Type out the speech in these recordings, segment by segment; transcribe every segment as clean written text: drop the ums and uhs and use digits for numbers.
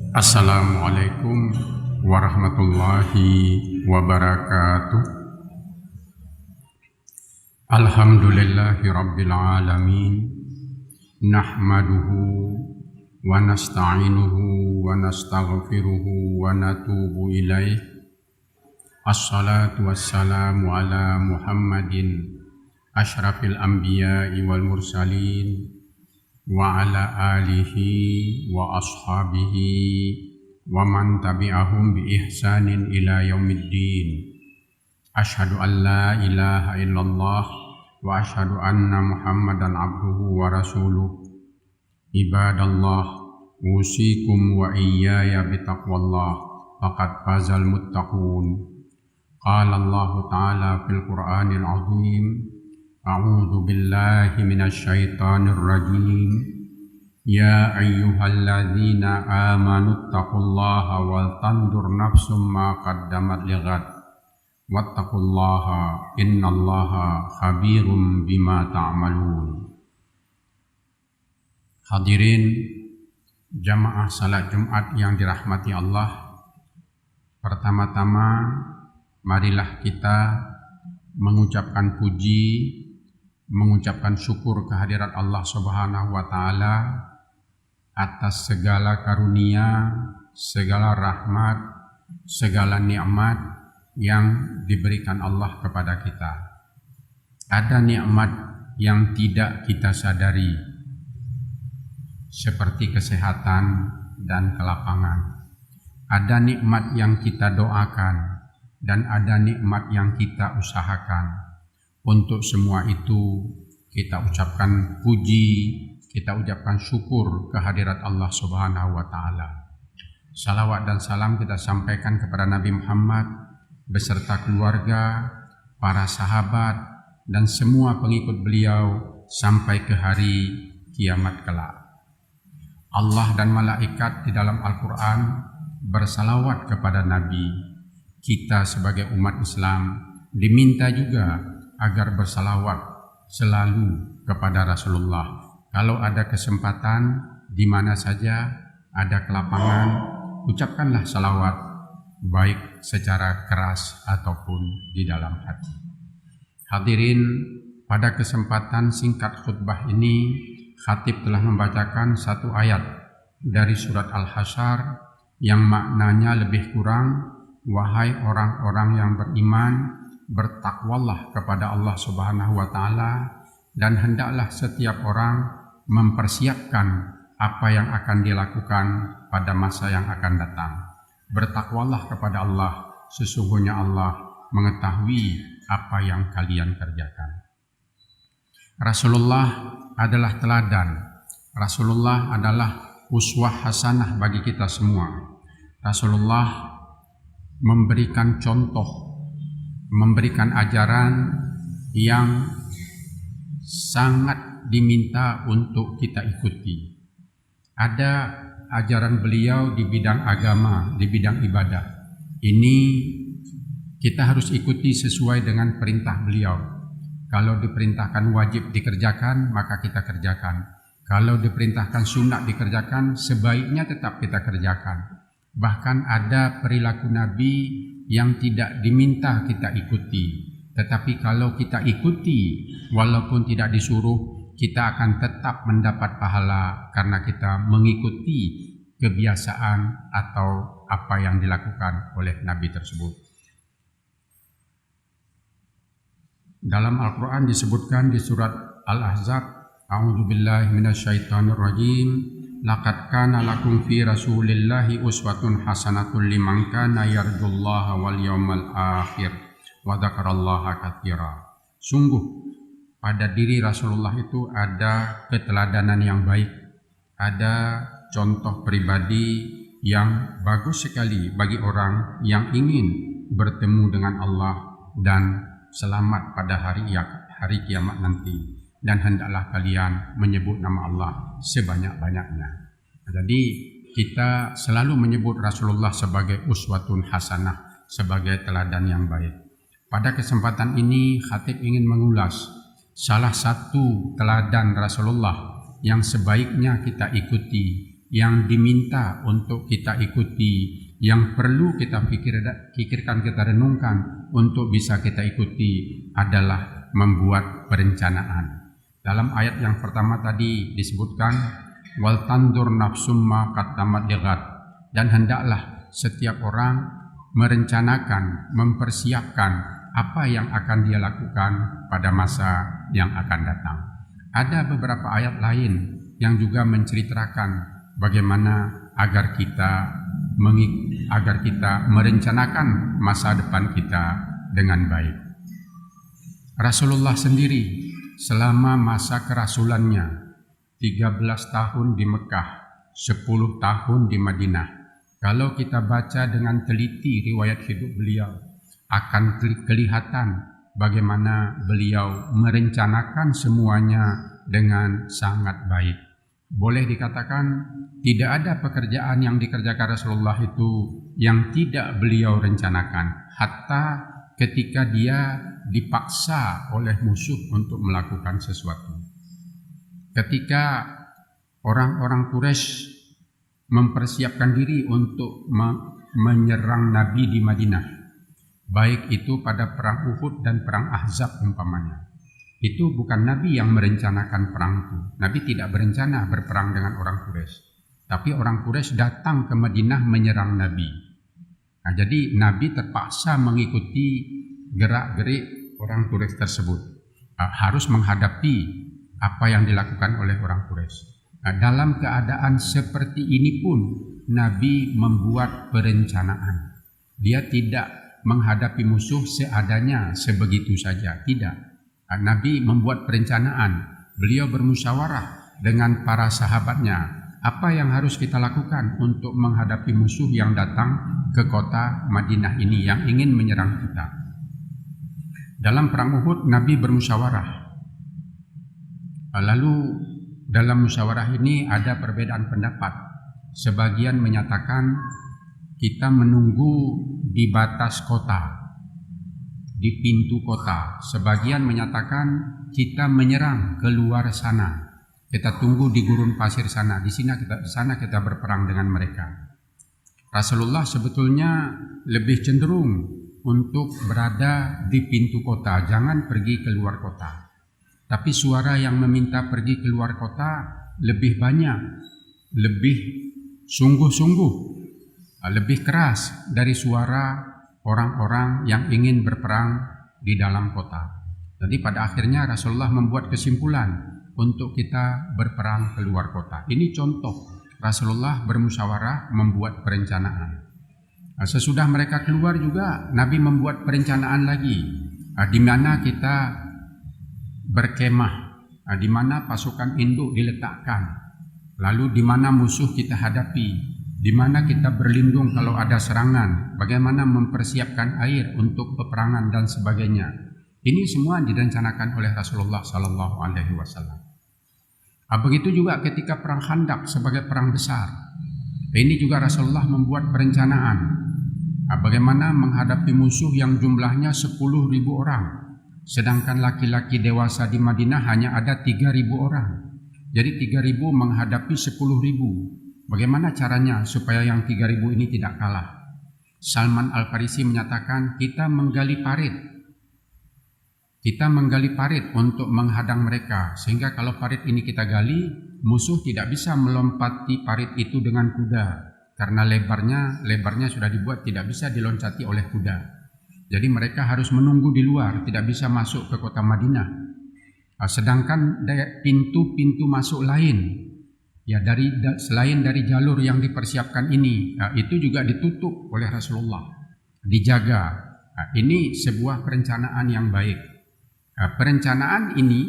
Assalamualaikum warahmatullahi wabarakatuh. Alhamdulillahi rabbil alamin. Nahmaduhu wa nasta'inuhu wa nastaghfiruhu wa natubu ilaih. Assalatu wassalamu ala Muhammadin asyrafil anbiya'i wal mursalin wa ala alihi wa ashabihi wa man tabi'ahum bi ihsanin ila yaumiddin. Asyhadu an la ilaha illallah wa asyhadu anna Muhammadan abduhu wa rasuluh. Ibadallah, usikum wa iyaya bitaqwallah, faqad fazal muttaqun. Qala Allah ta'ala fil Qur'anil azim, a'udzu billahi minasy syaithanir rajim. Ya ayyuhalladzina amanu taqullaha wal tandur nafsum ma qaddamat lighad wattaqullaha innallaha khabirum bima ta'malun. Hadirin jamaah salat Jumat yang dirahmati Allah, pertama-tama marilah kita mengucapkan puji, mengucapkan syukur kehadirat Allah Subhanahu wa Ta'ala atas segala karunia, segala rahmat, segala nikmat yang diberikan Allah kepada kita. Ada nikmat yang tidak kita sadari, seperti kesehatan dan kelapangan. Ada nikmat yang kita doakan dan ada nikmat yang kita usahakan. Untuk semua itu kita ucapkan puji, kita ucapkan syukur kehadirat Allah Subhanahu wa Ta'ala. Salawat dan salam kita sampaikan kepada Nabi Muhammad beserta keluarga, para sahabat dan semua pengikut beliau sampai ke hari kiamat kelak. Allah dan malaikat di dalam Al-Quran bersalawat kepada Nabi. Kita sebagai umat Islam diminta juga agar bersalawat selalu kepada Rasulullah. Kalau ada kesempatan di mana saja ada kelapangan, ucapkanlah salawat, baik secara keras ataupun di dalam hati. Hadirin, pada kesempatan singkat khutbah ini, khatib telah membacakan satu ayat dari surat Al-Hasyr yang maknanya lebih kurang, wahai orang-orang yang beriman, bertakwalah kepada Allah Subhanahu wa Ta'ala, dan hendaklah setiap orang mempersiapkan apa yang akan dilakukan pada masa yang akan datang. Bertakwalah kepada Allah, sesungguhnya Allah mengetahui apa yang kalian kerjakan. Rasulullah adalah teladan. Rasulullah adalah uswah hasanah bagi kita semua. Rasulullah memberikan contoh, memberikan ajaran yang sangat diminta untuk kita ikuti. Ada ajaran beliau di bidang agama, di bidang ibadah. Ini kita harus ikuti sesuai dengan perintah beliau. Kalau diperintahkan wajib dikerjakan, maka kita kerjakan. Kalau diperintahkan sunat dikerjakan, sebaiknya tetap kita kerjakan. Bahkan ada perilaku Nabi yang tidak diminta kita ikuti. Tetapi kalau kita ikuti, walaupun tidak disuruh, kita akan tetap mendapat pahala karena kita mengikuti kebiasaan atau apa yang dilakukan oleh Nabi tersebut. Dalam Al-Quran disebutkan di surat Al-Ahzab, a'udzubillahi minasyaitonirrajim, laqad kana lakum fi rasulillahi uswatun hasanatun liman kana yarjullaha wal yawmal akhir wa dzakarallaha katsira. Sungguh pada diri Rasulullah itu ada keteladanan yang baik, ada contoh pribadi yang bagus sekali bagi orang yang ingin bertemu dengan Allah dan selamat pada hari kiamat nanti. Dan hendaklah kalian menyebut nama Allah sebanyak-banyaknya. Jadi kita selalu menyebut Rasulullah sebagai uswatun hasanah, sebagai teladan yang baik. Pada kesempatan ini khatib ingin mengulas salah satu teladan Rasulullah yang sebaiknya kita ikuti yang diminta untuk kita ikuti, yang perlu kita pikirkan, kita renungkan untuk bisa kita ikuti adalah membuat perencanaan. Dalam ayat yang pertama tadi disebutkan wal tandur nafsum ma qaddamat lighat, dan hendaklah setiap orang merencanakan, mempersiapkan apa yang akan dia lakukan pada masa yang akan datang. Ada beberapa ayat lain yang juga menceritakan bagaimana agar kita merencanakan masa depan kita dengan baik. Rasulullah sendiri selama masa kerasulannya 13 tahun di Mekah, 10 tahun di Madinah. Kalau kita baca dengan teliti riwayat hidup beliau, akan kelihatan bagaimana beliau merencanakan semuanya dengan sangat baik. Boleh dikatakan tidak ada pekerjaan yang dikerjakan Rasulullah itu yang tidak beliau rencanakan, hatta ketika dia dipaksa oleh musuh untuk melakukan sesuatu. Ketika orang-orang Quraisy mempersiapkan diri untuk menyerang Nabi di Madinah, baik itu pada perang Uhud dan perang Ahzab umpamanya, itu bukan Nabi yang merencanakan perang itu. Nabi tidak berencana berperang dengan orang Quraisy, tapi orang Quraisy datang ke Madinah menyerang Nabi. Nah, jadi Nabi terpaksa mengikuti gerak-gerik orang Quraisy tersebut, harus menghadapi apa yang dilakukan oleh orang Quraisy. Nah, dalam keadaan seperti ini pun Nabi membuat perencanaan. Dia tidak menghadapi musuh seadanya sebegitu saja, tidak. Nabi membuat perencanaan. Beliau bermusyawarah dengan para sahabatnya, apa yang harus kita lakukan untuk menghadapi musuh yang datang ke kota Madinah ini yang ingin menyerang kita. Dalam perang Uhud Nabi bermusyawarah. Lalu dalam musyawarah ini ada perbedaan pendapat. Sebagian menyatakan kita menunggu di batas kota, di pintu kota. Sebagian menyatakan kita menyerang keluar sana. Kita tunggu di gurun pasir sana. Di sana kita berperang dengan mereka. Rasulullah sebetulnya lebih cenderung untuk berada di pintu kota, jangan pergi keluar kota. Tapi suara yang meminta pergi keluar kota lebih banyak, lebih sungguh-sungguh, lebih keras dari suara orang-orang yang ingin berperang di dalam kota. Jadi pada akhirnya Rasulullah membuat kesimpulan untuk kita berperang keluar kota. Ini contoh Rasulullah bermusyawarah membuat perencanaan. Sesudah mereka keluar juga Nabi membuat perencanaan lagi, di mana kita berkemah, di mana pasukan induk diletakkan, lalu di mana musuh kita hadapi, di mana kita berlindung kalau ada serangan, bagaimana mempersiapkan air untuk peperangan dan sebagainya. Ini semua direncanakan oleh Rasulullah Sallallahu Alaihi Wasallam. Begitu juga ketika perang Khandaq sebagai perang besar, ini juga Rasulullah membuat perencanaan bagaimana menghadapi musuh yang jumlahnya 10.000 orang, sedangkan laki-laki dewasa di Madinah hanya ada 3.000 orang. Jadi 3.000 menghadapi 10.000. Bagaimana caranya supaya yang 3.000 ini tidak kalah? Salman Al-Farisi menyatakan kita menggali parit. Kita menggali parit untuk menghadang mereka, sehingga kalau parit ini kita gali, musuh tidak bisa melompati parit itu dengan kuda, karena lebarnya sudah dibuat tidak bisa diloncati oleh kuda. Jadi mereka harus menunggu di luar, tidak bisa masuk ke kota Madinah. Sedangkan pintu-pintu masuk lain, ya selain dari jalur yang dipersiapkan ini, itu juga ditutup oleh Rasulullah, dijaga. Ini sebuah perencanaan yang baik. Perencanaan ini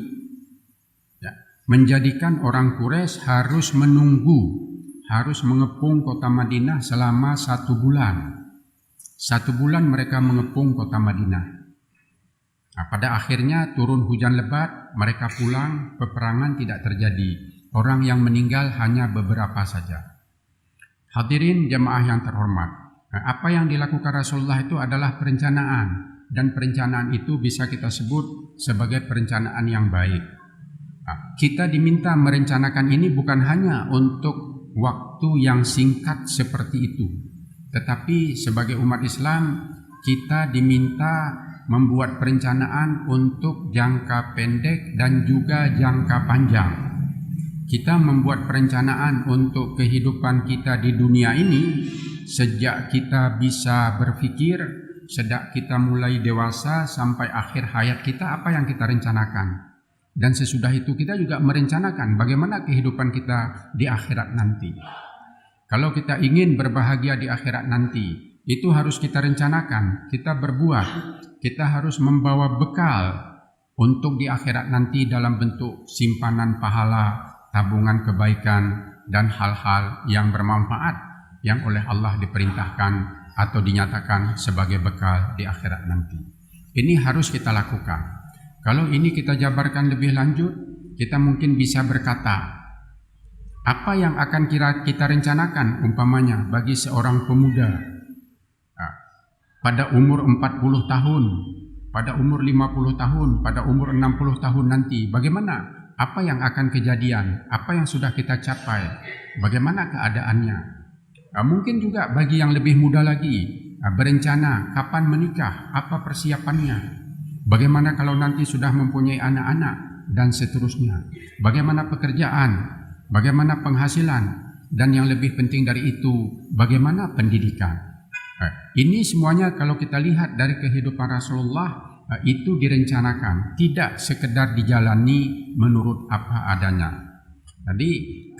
menjadikan orang Quraisy harus menunggu, harus mengepung kota Madinah selama 1 bulan. 1 bulan mereka mengepung kota Madinah. Pada akhirnya turun hujan lebat, mereka pulang, peperangan tidak terjadi. Orang yang meninggal hanya beberapa saja. Hadirin jemaah yang terhormat, apa yang dilakukan Rasulullah itu adalah perencanaan. Dan perencanaan itu bisa kita sebut sebagai perencanaan yang baik. Kita diminta merencanakan ini bukan hanya untuk waktu yang singkat seperti itu. Tetapi sebagai umat Islam, kita diminta membuat perencanaan untuk jangka pendek dan juga jangka panjang. Kita membuat perencanaan untuk kehidupan kita di dunia ini sejak kita bisa berpikir, sejak kita mulai dewasa sampai akhir hayat kita, apa yang kita rencanakan. Dan sesudah itu kita juga merencanakan bagaimana kehidupan kita di akhirat nanti. Kalau kita ingin berbahagia di akhirat nanti, itu harus kita rencanakan, kita berbuat, kita harus membawa bekal untuk di akhirat nanti dalam bentuk simpanan pahala, tabungan kebaikan, dan hal-hal yang bermanfaat yang oleh Allah diperintahkan atau dinyatakan sebagai bekal di akhirat nanti. Ini harus kita lakukan. Kalau ini kita jabarkan lebih lanjut, kita mungkin bisa berkata, apa yang akan kita rencanakan umpamanya bagi seorang pemuda pada umur 40 tahun, pada umur 50 tahun, pada umur 60 tahun nanti, bagaimana? Apa yang akan kejadian? Apa yang sudah kita capai? Bagaimana keadaannya? Mungkin juga bagi yang lebih muda lagi, berencana kapan menikah, apa persiapannya? Bagaimana kalau nanti sudah mempunyai anak-anak dan seterusnya? Bagaimana pekerjaan? Bagaimana penghasilan? Dan yang lebih penting dari itu, bagaimana pendidikan? Ini semuanya kalau kita lihat dari kehidupan Rasulullah, itu direncanakan, tidak sekedar dijalani menurut apa adanya. Tadi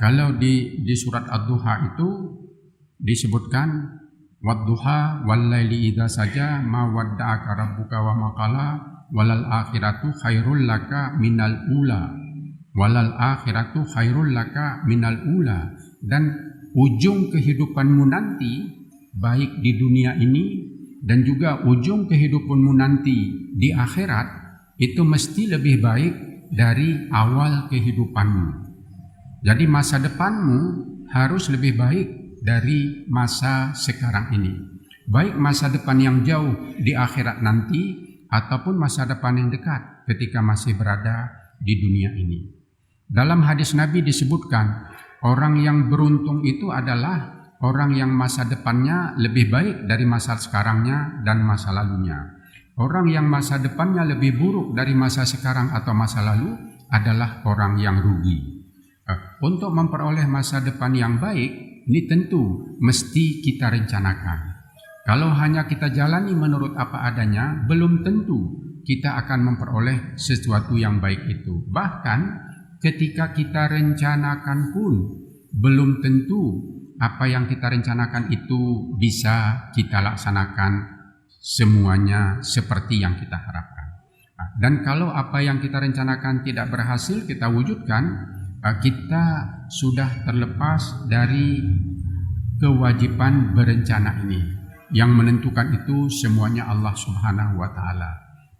kalau di surat Ad-Duha itu disebutkan Wad-duha wal-laili idza saja ma wadda'aka rabbuka wa ma qala walal akhiratu khairul laka minal ula. Walal akhiratu khairul laka minal ula. Dan ujung kehidupanmu nanti, baik di dunia ini dan juga ujung kehidupanmu nanti di akhirat, itu mesti lebih baik dari awal kehidupanmu. Jadi masa depanmu harus lebih baik dari masa sekarang ini, baik masa depan yang jauh di akhirat nanti ataupun masa depan yang dekat ketika masih berada di dunia ini. Dalam hadis Nabi disebutkan, orang yang beruntung itu adalah orang yang masa depannya lebih baik dari masa sekarangnya dan masa lalunya. Orang yang masa depannya lebih buruk dari masa sekarang atau masa lalu adalah orang yang rugi. Untuk memperoleh masa depan yang baik, ini tentu mesti kita rencanakan. Kalau hanya kita jalani menurut apa adanya, belum tentu kita akan memperoleh sesuatu yang baik itu. Bahkan ketika kita rencanakan pun, belum tentu apa yang kita rencanakan itu bisa kita laksanakan semuanya seperti yang kita harapkan. Dan kalau apa yang kita rencanakan tidak berhasil kita wujudkan, kita sudah terlepas dari kewajiban berencana ini. Yang menentukan itu semuanya Allah Subhanahu wa Ta'ala.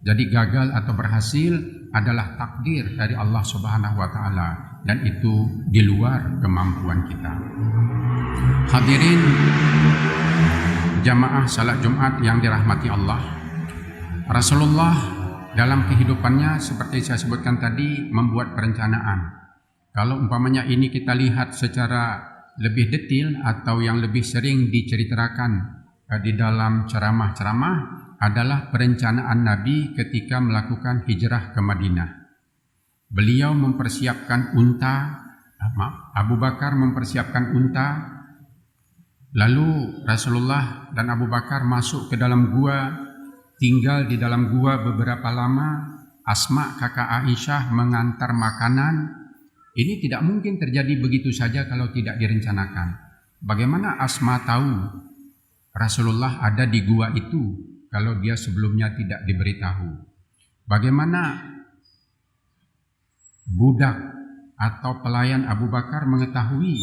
Jadi gagal atau berhasil adalah takdir dari Allah Subhanahu wa Ta'ala, dan itu di luar kemampuan kita. Hadirin jamaah salat Jumat yang dirahmati Allah, Rasulullah dalam kehidupannya seperti saya sebutkan tadi membuat perencanaan. Kalau umpamanya ini kita lihat secara lebih detail atau yang lebih sering diceritakan di dalam ceramah-ceramah adalah perencanaan Nabi ketika melakukan hijrah ke Madinah. Beliau mempersiapkan unta, Abu Bakar mempersiapkan unta, lalu Rasulullah dan Abu Bakar masuk ke dalam gua, tinggal di dalam gua beberapa lama. Asma kakak Aisyah mengantar makanan. Ini tidak mungkin terjadi begitu saja kalau tidak direncanakan. Bagaimana Asma tahu Rasulullah ada di gua itu kalau dia sebelumnya tidak diberitahu? Bagaimana budak atau pelayan Abu Bakar mengetahui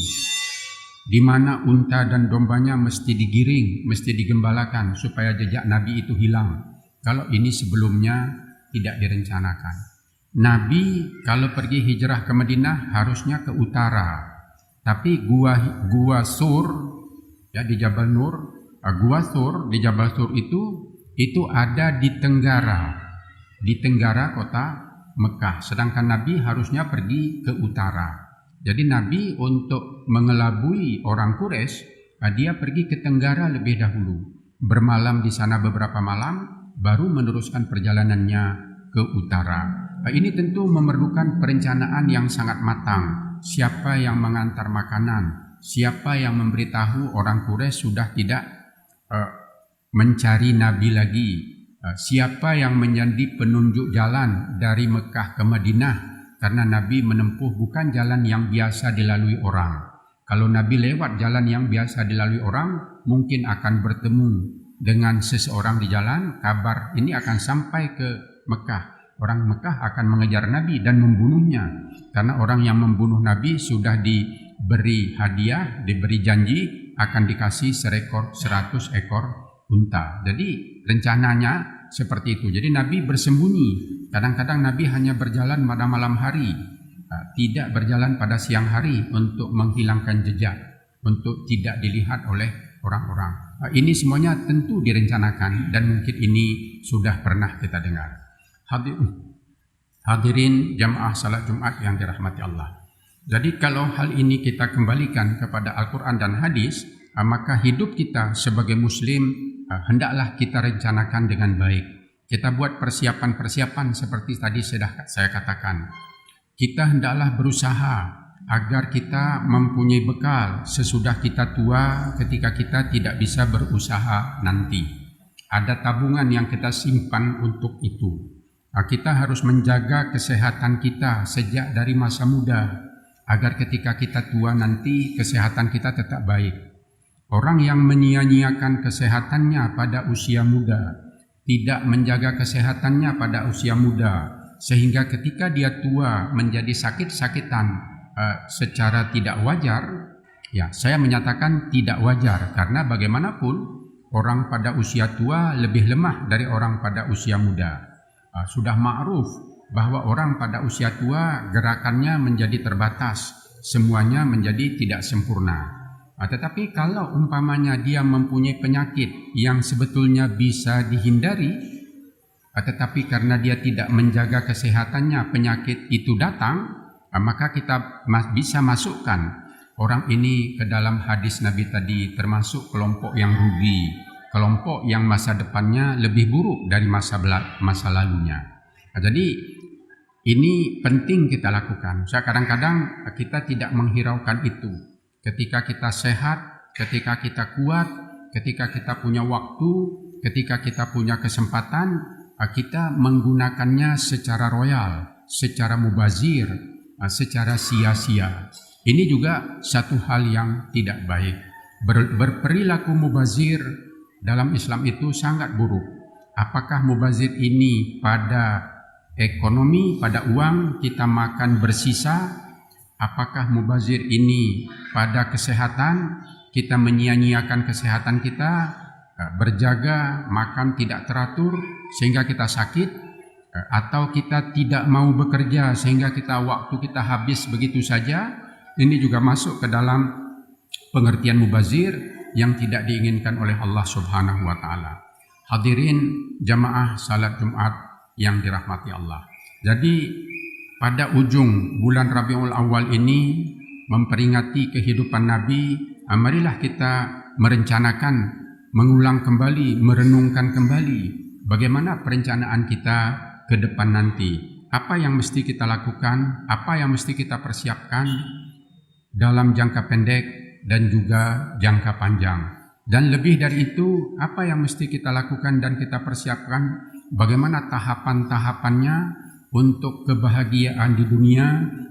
di mana unta dan dombanya mesti digiring, mesti digembalakan supaya jejak Nabi itu hilang kalau ini sebelumnya tidak direncanakan? Nabi kalau pergi hijrah ke Madinah harusnya ke utara, tapi gua Sur ya di Jabal Nur, gua Sur di Jabal Sur itu ada di tenggara kota Mekah, sedangkan Nabi harusnya pergi ke utara. Jadi Nabi untuk mengelabui orang Quraisy, dia pergi ke Tenggara lebih dahulu, bermalam di sana beberapa malam, baru meneruskan perjalanannya ke utara. Ini tentu memerlukan perencanaan yang sangat matang. Siapa yang mengantar makanan, siapa yang memberitahu orang Quraisy sudah tidak mencari Nabi lagi, siapa yang menjadi penunjuk jalan dari Mekah ke Madinah, karena Nabi menempuh bukan jalan yang biasa dilalui orang. Kalau Nabi lewat jalan yang biasa dilalui orang, mungkin akan bertemu dengan seseorang di jalan, kabar ini akan sampai ke Mekah. Orang Mekah akan mengejar Nabi dan membunuhnya, karena orang yang membunuh Nabi sudah diberi hadiah, diberi janji akan dikasih 100 ekor unta. Jadi rencananya seperti itu. Jadi Nabi bersembunyi. Kadang-kadang Nabi hanya berjalan pada malam hari, tidak berjalan pada siang hari untuk menghilangkan jejak, untuk tidak dilihat oleh orang-orang. Ini semuanya tentu direncanakan dan mungkin ini sudah pernah kita dengar. Hadirin jamaah salat Jumat yang dirahmati Allah. Jadi kalau hal ini kita kembalikan kepada Al-Quran dan hadis, maka hidup kita sebagai muslim hendaklah kita rencanakan dengan baik. Kita buat persiapan-persiapan seperti tadi sudah saya katakan. Kita hendaklah berusaha agar kita mempunyai bekal sesudah kita tua, ketika kita tidak bisa berusaha nanti. Ada tabungan yang kita simpan untuk itu. Kita harus menjaga kesehatan kita sejak dari masa muda, agar ketika kita tua nanti kesehatan kita tetap baik. Orang yang menyia-nyiakan kesehatannya pada usia muda, tidak menjaga kesehatannya pada usia muda, sehingga ketika dia tua menjadi sakit-sakitan secara tidak wajar, ya saya menyatakan tidak wajar, karena bagaimanapun orang pada usia tua lebih lemah dari orang pada usia muda. Sudah ma'ruf bahwa orang pada usia tua gerakannya menjadi terbatas, semuanya menjadi tidak sempurna. Tetapi kalau umpamanya dia mempunyai penyakit yang sebetulnya bisa dihindari, tetapi karena dia tidak menjaga kesehatannya penyakit itu datang, maka kita bisa masukkan orang ini ke dalam hadis Nabi tadi, termasuk kelompok yang rugi, kelompok yang masa depannya lebih buruk dari masa lalunya. Jadi ini penting kita lakukan. Kadang-kadang kita tidak menghiraukan itu. Ketika kita sehat, ketika kita kuat, ketika kita punya waktu, ketika kita punya kesempatan, kita menggunakannya secara royal, secara mubazir, secara sia-sia. Ini juga satu hal yang tidak baik. Berperilaku mubazir dalam Islam itu sangat buruk. Apakah mubazir ini pada ekonomi, pada uang kita makan bersisa? Apakah mubazir ini pada kesehatan, kita menyia-nyiakan kesehatan kita, berjaga, makan tidak teratur sehingga kita sakit, atau kita tidak mau bekerja sehingga waktu kita habis begitu saja? Ini juga masuk ke dalam pengertian mubazir yang tidak diinginkan oleh Allah Subhanahu wa taala. Hadirin jamaah salat Jumat yang dirahmati Allah. Jadi pada ujung bulan Rabiul Awal ini memperingati kehidupan Nabi, marilah kita merencanakan, mengulang kembali, merenungkan kembali bagaimana perencanaan kita ke depan nanti. Apa yang mesti kita lakukan, apa yang mesti kita persiapkan dalam jangka pendek dan juga jangka panjang. Dan lebih dari itu, apa yang mesti kita lakukan dan kita persiapkan, bagaimana tahapan-tahapannya untuk kebahagiaan di dunia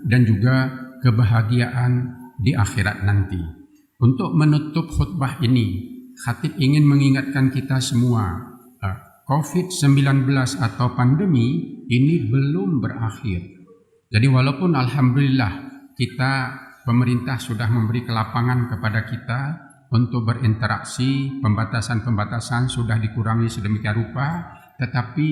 dan juga kebahagiaan di akhirat nanti. Untuk menutup khutbah ini, khatib ingin mengingatkan kita semua, COVID-19 atau pandemi ini belum berakhir. Jadi walaupun alhamdulillah kita, pemerintah sudah memberi kelapangan kepada kita untuk berinteraksi, pembatasan-pembatasan sudah dikurangi sedemikian rupa, tetapi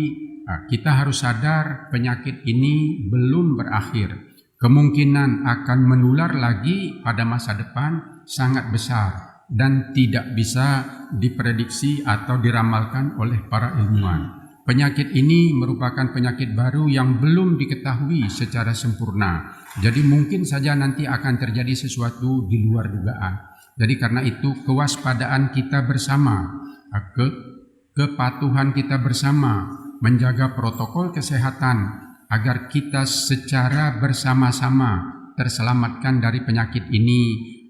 kita harus sadar penyakit ini belum berakhir. Kemungkinan akan menular lagi pada masa depan sangat besar dan tidak bisa diprediksi atau diramalkan oleh para ilmuwan. Penyakit ini merupakan penyakit baru yang belum diketahui secara sempurna. Jadi mungkin saja nanti akan terjadi sesuatu di luar dugaan. Jadi karena itu kewaspadaan kita bersama, kepatuhan kita bersama, menjaga protokol kesehatan agar kita secara bersama-sama terselamatkan dari penyakit ini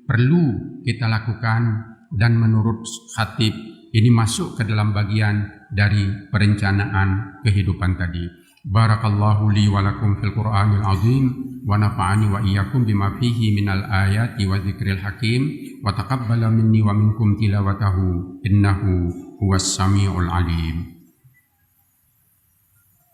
perlu kita lakukan, dan menurut khatib ini masuk ke dalam bagian dari perencanaan kehidupan tadi. Barakallahu li wa lakum fil Qur'anil azim wa nafa'ani wa iyyakum bima fihi minal ayati wa dzikril hakim wa taqabbala minni wa minkum tilawatahu innahu huwas samiul alim.